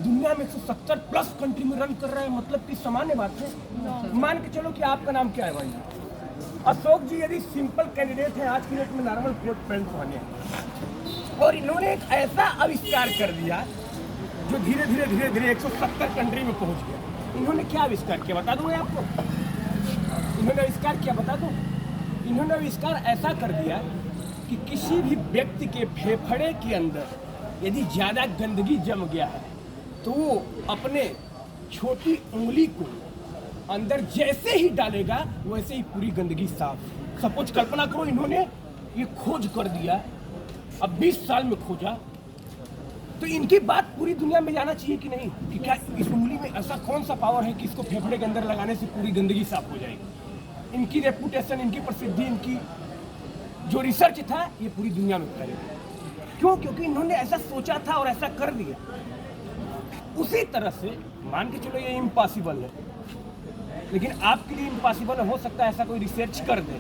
दुनिया में 170 plus country में रन कर रहे हैं, मतलब कि सामान्य बात है। मान के चलो कि आपका नाम क्या है भाई? अशोक जी यदि सिंपल कैंडिडेट है, आज की डेट में नॉर्मल कोट पैंट पहने, और इन्होंने एक ऐसा आविष्कार कर दिया जो धीरे धीरे धीरे धीरे 170 कंट्री में पहुंच गया। इन्होंने क्या आविष्कार किया बता दूं मैं आपको? इन्होंने आविष्कार किया बता दूं? इन्होंने आविष्कार ऐसा कर दिया कि किसी भी व्यक्ति के फेफड़े के अंदर यदि ज़्यादा गंदगी जम गया है तो वो अपने छोटी उंगली को अंदर जैसे ही डालेगा वैसे ही पूरी गंदगी साफ। सपोज कल्पना करो इन्होंने ये खोज कर दिया, अब 20 साल में खोजा, तो इनकी बात पूरी दुनिया में जाना चाहिए कि नहीं कि क्या इस उंगली में ऐसा कौन सा पावर है कि इसको फेफड़े के अंदर लगाने से पूरी गंदगी साफ हो जाएगी। इनकी रेपुटेशन, इनकी प्रसिद्धि, इनकी जो रिसर्च था ये पूरी दुनिया में फैलेगा। क्यों? क्योंकि इन्होंने ऐसा सोचा था और ऐसा कर दिया। उसी तरह से मान के चलो ये इम्पॉसिबल है, लेकिन आपके लिए इम्पॉसिबल हो सकता है ऐसा कोई रिसर्च कर दे,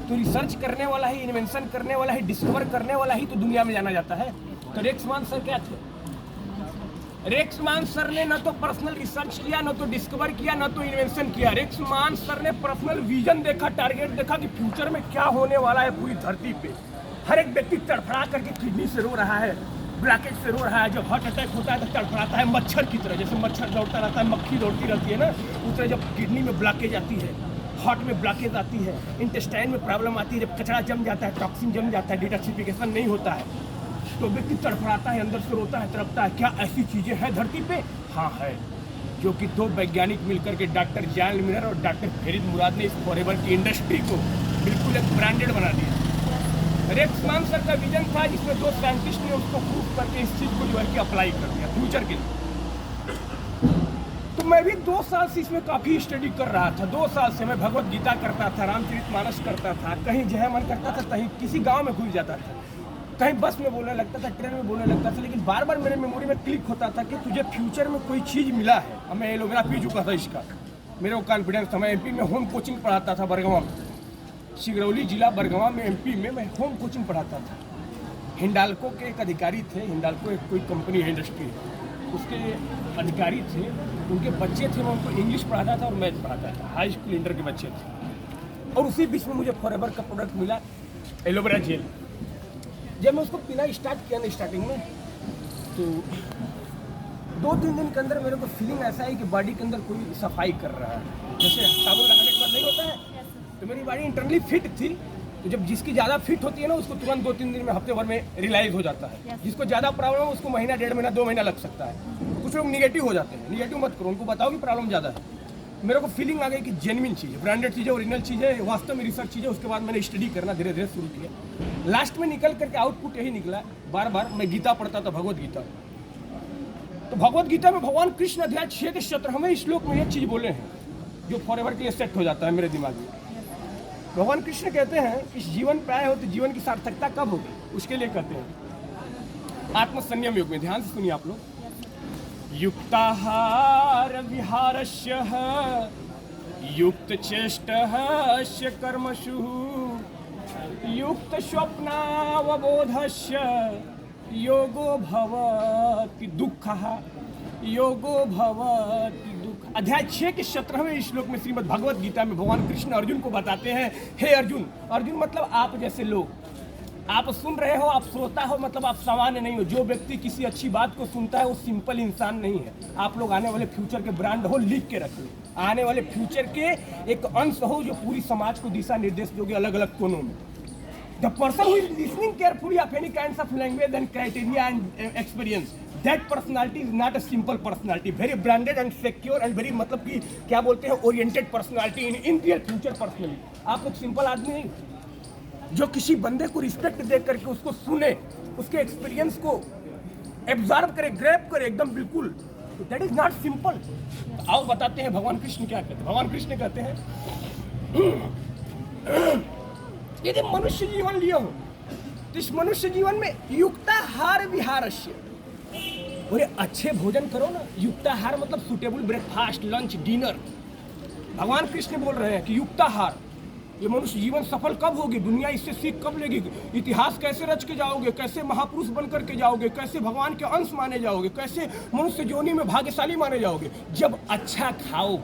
तो रिसर्च करने वाला ही, इन्वेंशन करने वाला ही, डिस्कवर करने वाला ही तो दुनिया में जाना जाता है। तो रेक्समान सर क्या थे? रेक्समान सर ने न तो पर्सनल रिसर्च किया, न तो डिस्कवर किया, न तो इन्वेंशन किया। रेक्समान सर ने पर्सनल विजन देखा, टारगेट देखा कि फ्यूचर में क्या होने वाला है पूरी धरती पे। हर एक व्यक्ति तड़फड़ा करके किडनी से रो रहा है, ब्लॉकेज से रो रहा है। जब हार्ट अटैक होता है तो तड़फड़ाता है मच्छर की तरह, जैसे मच्छर दौड़ता रहता है, मक्खी दौड़ती रहती है ना, उस तरह जब किडनी में ब्लॉकेज आती है, हार्ट में ब्लॉकेज आती है, इंटेस्टाइन में प्रॉब्लम आती है, जब कचरा जम जाता है, टॉक्सिन जम जाता है, डिटॉक्सिफिकेशन नहीं होता है, तो व्यक्ति तड़फड़ाता है, अंदर से रोता है, तड़पता है। क्या ऐसी चीज़ें हैं धरती पे? हाँ है, जो कि दो वैज्ञानिक मिलकर के डॉक्टर जॉन मिलर और डॉक्टर फरीद मुराद ने इस फॉरएवर की इंडस्ट्री को बिल्कुल एक ब्रांडेड बना दिया। रेक्समान सर का विजन था जिसमें दो साइंटिस्ट ने उसको प्रूव करके इस चीज़ को जो है कि अप्लाई कर दिया फ्यूचर के लिए। तो मैं भी 2 साल से इसमें काफ़ी स्टडी कर रहा था। 2 साल से मैं भगवत गीता करता था, रामचरितमानस करता था, कहीं जहाँ मन करता था कहीं किसी गांव में घुस जाता था, कहीं बस में बोलने लगता था, ट्रेन में बोलने लगता था, लेकिन बार बार मेरे मेमोरी में क्लिक होता था कि तुझे फ्यूचर में कोई चीज़ मिला है। अब मैं एलोवेरा पी चुका था इसका, मेरे को कॉन्फिडेंस था। मैं एमपी में होम कोचिंग पढ़ाता था, बरगवा में, सिगरौली जिला बरगवा में एमपी में मैं होम कोचिंग पढ़ाता था। हिंडाल्को के एक अधिकारी थे, हिंडाल्को एक कोई कंपनी है, इंडस्ट्री, उसके अधिकारी थे, उनके बच्चे थे, मैं उनको इंग्लिश पढ़ाता था और मैथ पढ़ाता था, हाई स्कूल इंटर के बच्चे थे। और उसी बीच में मुझे फॉरएवर का प्रोडक्ट मिला, एलोवेरा जेल। जब मैं उसको पीना स्टार्ट किया ना स्टार्टिंग में, तो 2-3 दिन के अंदर मेरे को फीलिंग ऐसा है कि बॉडी के अंदर कोई सफाई कर रहा है, जैसे साबुन लगाने के बाद नहीं होता है। तो मेरी बॉडी इंटरनली फिट थी, तो जब जिसकी ज़्यादा फिट होती है ना उसको तुरंत 2-3 दिन में, हफ्ते भर में रियलाइज हो जाता है। जिसको ज़्यादा प्रॉब्लम है उसको महीना, 1.5 महीना, 2 महीना लग सकता है। कुछ लोग निगेटिव हो जाते हैं, निगेटिव मत करो, उनको बताओ कि प्रॉब्लम ज़्यादा है। मेरे को फीलिंग आ गई कि जेन्युइन चीज़ है, ब्रांडेड चीज़ है, ओरिजिनल चीज़ है, वास्तव में रिसर्च चीज़ है। उसके बाद मैंने स्टडी करना धीरे धीरे शुरू किया। लास्ट में निकल करके आउटपुट यही निकला। बार बार मैं गीता पढ़ता था, भगवत गीता, तो भगवत गीता में भगवान कृष्ण अध्याय 6 के 17वें श्लोक में एक चीज़ बोले हैं जो फॉरएवर के लिए सेट हो जाता है मेरे दिमाग में। भगवान कृष्ण कहते हैं इस जीवन पे आए हो तो जीवन की सार्थकता कब होगी, उसके लिए कहते हैं आत्मसंयम योग में। ध्यान से सुनिए आप लोग। युक्ताहार विहारस्य युक्त चेष्टस्य कर्मसु युक्त स्वप्नावबोधस्य योगो भवति दुःखः योगो भवति दुःख। अध्याय 6 के 17वें श्लोक में श्रीमद् भगवत गीता में भगवान कृष्ण अर्जुन को बताते हैं, हे अर्जुन, अर्जुन मतलब आप जैसे लोग, आप सुन रहे हो, आप श्रोता हो, मतलब आप सामान्य नहीं हो। जो व्यक्ति किसी अच्छी बात को सुनता है वो सिंपल इंसान नहीं है। आप लोग आने वाले फ्यूचर के ब्रांड हो, लिख के रखिए, आने वाले फ्यूचर के एक अंश हो जो पूरी समाज को दिशा निर्देश दोगे अलग अलग कोनों में। The person who is listening carefully of any kinds of language and criteria and experience, that personality is not a simple personality, very branded and secure and very मतलब कि क्या बोलते हैं oriented personality in their future personally। आप लोग simple आदमी नहीं, जो किसी बंदे को रिस्पेक्ट दे करके उसको सुने, उसके एक्सपीरियंस को एब्जॉर्व करे, ग्रैब करे एकदम बिल्कुल, दैट इज नॉट सिंपल। आओ बताते हैं भगवान कृष्ण क्या कहते हैं। भगवान कृष्ण कहते हैं यदि मनुष्य जीवन लिया हो तो इस मनुष्य जीवन में युक्ताहार विहारस्य, बोले अच्छे भोजन करो ना। युक्ताहार मतलब सुटेबल ब्रेकफास्ट, लंच, डिनर। भगवान कृष्ण बोल रहे हैं कि युक्ताहार ये मनुष्य जीवन सफल कब होगी, दुनिया इससे सीख कब लेगी, इतिहास कैसे रच के जाओगे, कैसे महापुरुष बन करके जाओगे, कैसे भगवान के अंश माने जाओगे, कैसे मनुष्य जोनी में भाग्यशाली माने जाओगे। जब अच्छा खाओ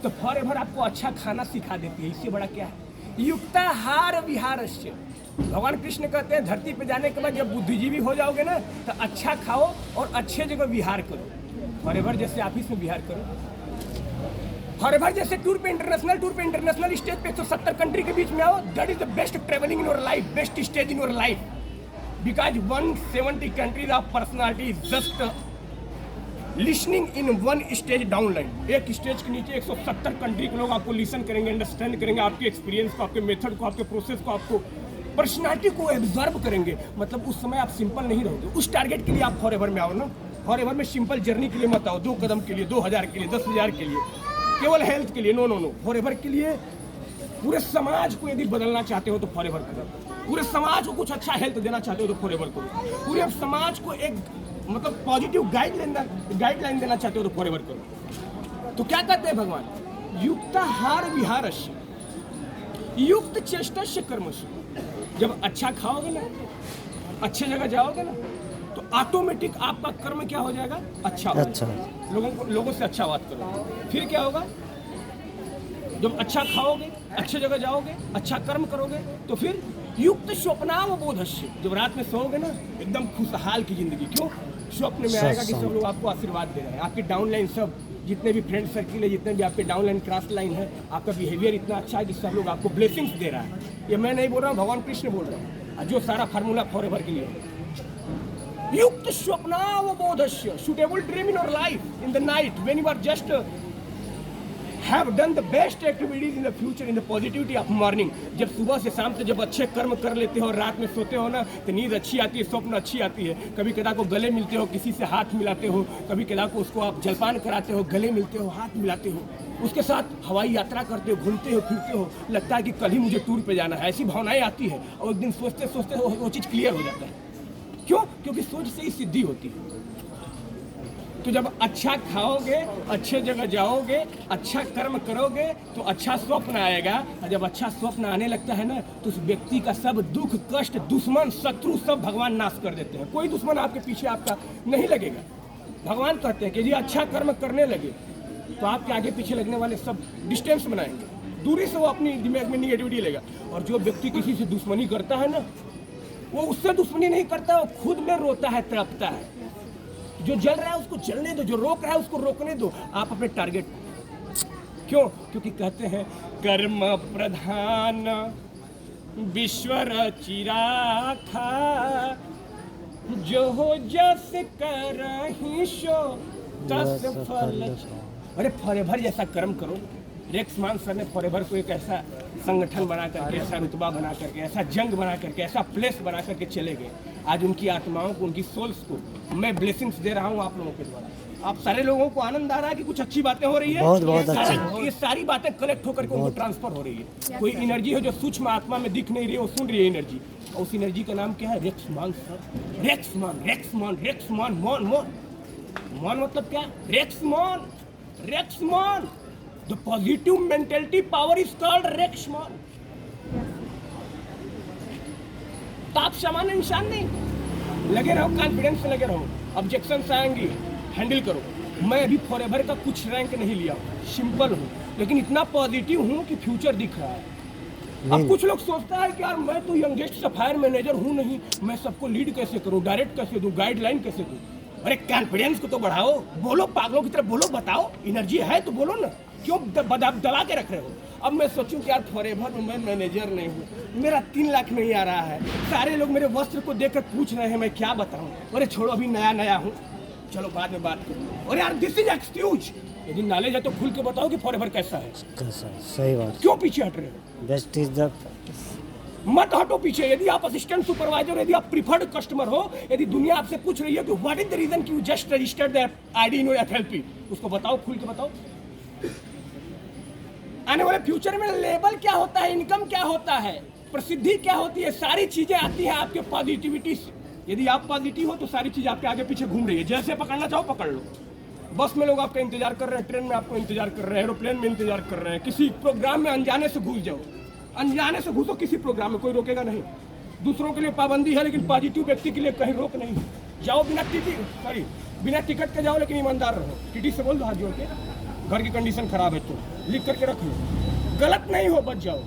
तो फॉरएवर आपको अच्छा खाना सिखा देती है। इससे बड़ा क्या है? युक्ताहार विहारस्य। भगवान कृष्ण कहते हैं धरती पे जाने के बाद जब बुद्धिजीवी हो जाओगे ना तो अच्छा खाओ और अच्छे जगह विहार करो। फॉरएवर जैसे ऑफिस में विहार करो, फॉरएवर जैसे टूर पे इंटरनेशनल स्टेज पे 170 कंट्री के बीच में आओ। That is the best travelling in your life, best stage in your life, because 170 countries of personality just listening in one stage downline. एक स्टेज के नीचे 170 कंट्री के लोग आपको लिसन करेंगे, अंडरस्टैंड करेंगे, आपके एक्सपीरियंस को, आपके मेथड को, आपके प्रोसेस को, आपको पर्सनालिटी को एब्जॉर्ब करेंगे। मतलब उस समय आप सिंपल नहीं रहोगे। उस टारगेट के लिए आप फॉरएवर में आओ ना। फॉरएवर में सिंपल जर्नी के लिए मत आओ, 2 कदम के लिए, 2000 के लिए, 10,000 के लिए, केवल हेल्थ के लिए। नो नो नो, फॉरएवर के लिए पूरे समाज को यदि बदलना चाहते हो तो फॉरएवर करो। पूरे समाज को कुछ अच्छा हेल्थ देना चाहते हो तो फॉरएवर करो। पूरे समाज को एक मतलब पॉजिटिव गाइडलाइन देना चाहते हो तो फॉरएवर करो। तो क्या कहते हैं भगवान? युक्ताहार विहारस्य युक्त चेष्टस्य कर्मस्य। जब अच्छा खाओगे ना, अच्छे जगह जाओगे ना, तो ऑटोमेटिक आपका कर्म क्या हो जाएगा? अच्छा होगा। लोगों से अच्छा बात करो। फिर क्या होगा? जब अच्छा खाओगे, अच्छे जगह जाओगे, अच्छा कर्म करोगे, तो फिर युक्त स्वप्नावबोधस्य। जब रात में सोओगे ना, एकदम खुशहाल की जिंदगी। क्यों? स्वप्न में आएगा कि सब लोग आपको आशीर्वाद दे रहे हैं, आपके डाउनलाइन सब जितने भी फ्रेंड सर्किल है, जितने भी आपके डाउनलाइन क्रॉस लाइन है, आपका बिहेवियर इतना अच्छा है कि सब लोग आपको ब्लेसिंग्स दे रहा है। ये मैं नहीं बोल रहा हूँ, भगवान कृष्ण बोल रहे हैं, जो सारा फार्मूला फॉरएवर के लिए है। युक्त स्वप्नावबोधस्य suitable dream in your life in the night when you are just have done the best activities in the future in the positivity of morning। जब सुबह से शाम से जब अच्छे कर्म कर लेते हो और रात में सोते हो ना तो नींद अच्छी आती है, स्वप्न अच्छी आती है। कभी कदा को गले मिलते हो, किसी से हाथ मिलाते हो, कभी कदा को उसको आप जलपान कराते हो, गले मिलते हो, हाथ मिलाते हो, उसके साथ हवाई यात्रा करते हो, घूमते हो, फिरते हो, लगता है कि कल ही मुझे टूर पे जाना है, ऐसी भावनाएं आती है। और एक दिन सोचते सोचते वो चीज़ क्लियर हो जाता है। क्यों? क्योंकि सोच से ही सिद्धि होती है। तो जब अच्छा खाओगे, अच्छे जगह जाओगे, अच्छा कर्म करोगे तो अच्छा स्वप्न आएगा। और जब अच्छा स्वप्न आने लगता है ना तो उस व्यक्ति का सब दुख, कष्ट, दुश्मन, शत्रु सब भगवान नाश कर देते हैं। कोई दुश्मन आपके पीछे आपका नहीं लगेगा। भगवान कहते हैं कि यदि अच्छा कर्म करने लगे तो आपके आगे पीछे लगने वाले सब डिस्टेंस बनाएंगे, दूरी से वो अपनी दिमाग में निगेटिविटी लेगा। और जो व्यक्ति किसी से दुश्मनी करता है ना, वो उससे दुश्मनी नहीं करता, वो खुद में रोता है, तड़पता है। जो जल रहा है उसको जलने दो, जो रोक रहा है उसको रोकने दो, आप अपने टारगेट को। क्यों? क्योंकि कहते हैं कर्म प्रधान विश्व रचिराखा, जो हो जस करहि सो तस फल। अरे फॉरएवर जैसा कर्म करो। रेक्स मान सर ने फॉरएवर को एक ऐसा संगठन बना करके, ऐसा रुतबा बना करके, ऐसा जंग बना करके, ऐसा प्लेस बना करके चले गए। आज उनकी आत्माओं को, उनकी सोल्स को मैं ब्लेसिंग्स दे रहा हूँ आप लोगों के द्वारा। आप सारे लोगों को आनंद आ रहा है कि कुछ अच्छी बातें हो रही है। बहुत अच्छा। ये सारी बातें कलेक्ट होकर के उनको ट्रांसफर हो रही है। कोई एनर्जी है जो सूक्ष्म आत्मा में दिख नहीं रही है, वो सुन रही है एनर्जी। और उस एनर्जी का नाम क्या है? रेक्समान सर। रेक्समान, रेक्समान, रेक्समान, मॉन, मॉन। मॉन मतलब क्या? रेक्समान, रेक्समान। The positive mentality power is called Rexman। तो आप सामान्य इंसान नहीं, लगे रहो, कॉन्फिडेंस से लगे रहो। ऑब्जेक्शंस आएंगी, हैंडल करो। मैं अभी फॉरएवर का कुछ रैंक नहीं लिया, सिंपल हूँ, लेकिन इतना पॉजिटिव हूँ कि फ्यूचर दिख रहा है। अब कुछ लोग सोचता है कि यार मैं तो यंगेस्ट सफायर मैनेजर हूँ नहीं, मैं सबको लीड कैसे करूँ, डायरेक्ट कैसे दूँ, गाइडलाइन कैसे दूँ। अरे कॉन्फिडेंस को तो बढ़ाओ, बोलो, पागलों की तरह बोलो, बताओ, एनर्जी है तो बोलो ना। क्यों दबा के रख रहे हो? अब मैं सोचूं कि यार फॉरएवर में मैं मैनेजर नहीं हूँ, मेरा 3 लाख नहीं आ रहा है, सारे लोग मेरे वस्त्र को देखकर पूछ रहे हैं, मैं क्या बताऊं? अरे छोड़ो, अभी नया हूँ, चलो बाद में बात करो। अरे यार दिस इज एक्सक्यूज। यदि नॉलेज है तो खुल के बताओ कि फॉरएवर कैसा है। सही बात। क्यों पीछे हट रहे हो? बेस्ट इज द मत हटो पीछे। यदि आप असिस्टेंट सुपरवाइजर, यदि आप प्रीफर्ड कस्टमर हो, यदि दुनिया आपसे पूछ रही है कि व्हाट इज द रीजन कि you just registered the ID in your FLP, उसको बताओ, खुल के बताओ। आने वाले फ्यूचर में लेवल क्या होता है, इनकम क्या होता है, प्रसिद्धि क्या होती है, सारी चीजें आती हैं आपके पॉजिटिविटी से। यदि आप पॉजिटिव हो तो सारी चीज आपके आगे पीछे घूम रही है। जैसे पकड़ना चाहो पकड़ लो। बस में लोग आपका इंतजार कर रहे हैं, ट्रेन में आपको इंतजार कर रहे हैं, एरोप्लेन में इंतजार कर रहे हैं, किसी प्रोग्राम में अनजाने से घुस जाओ, अनजाने से घुसो किसी प्रोग्राम में, कोई रोकेगा नहीं। दूसरों के लिए पाबंदी है लेकिन पॉजिटिव व्यक्ति के लिए कहीं रोक नहीं। जाओ बिना टिकट के जाओ, लेकिन ईमानदार रहो। टीटी से बोल दो हाथ जोड़ के, घर की कंडीशन खराब है तो लिख करके रख लो, गलत नहीं हो, बच जाओ।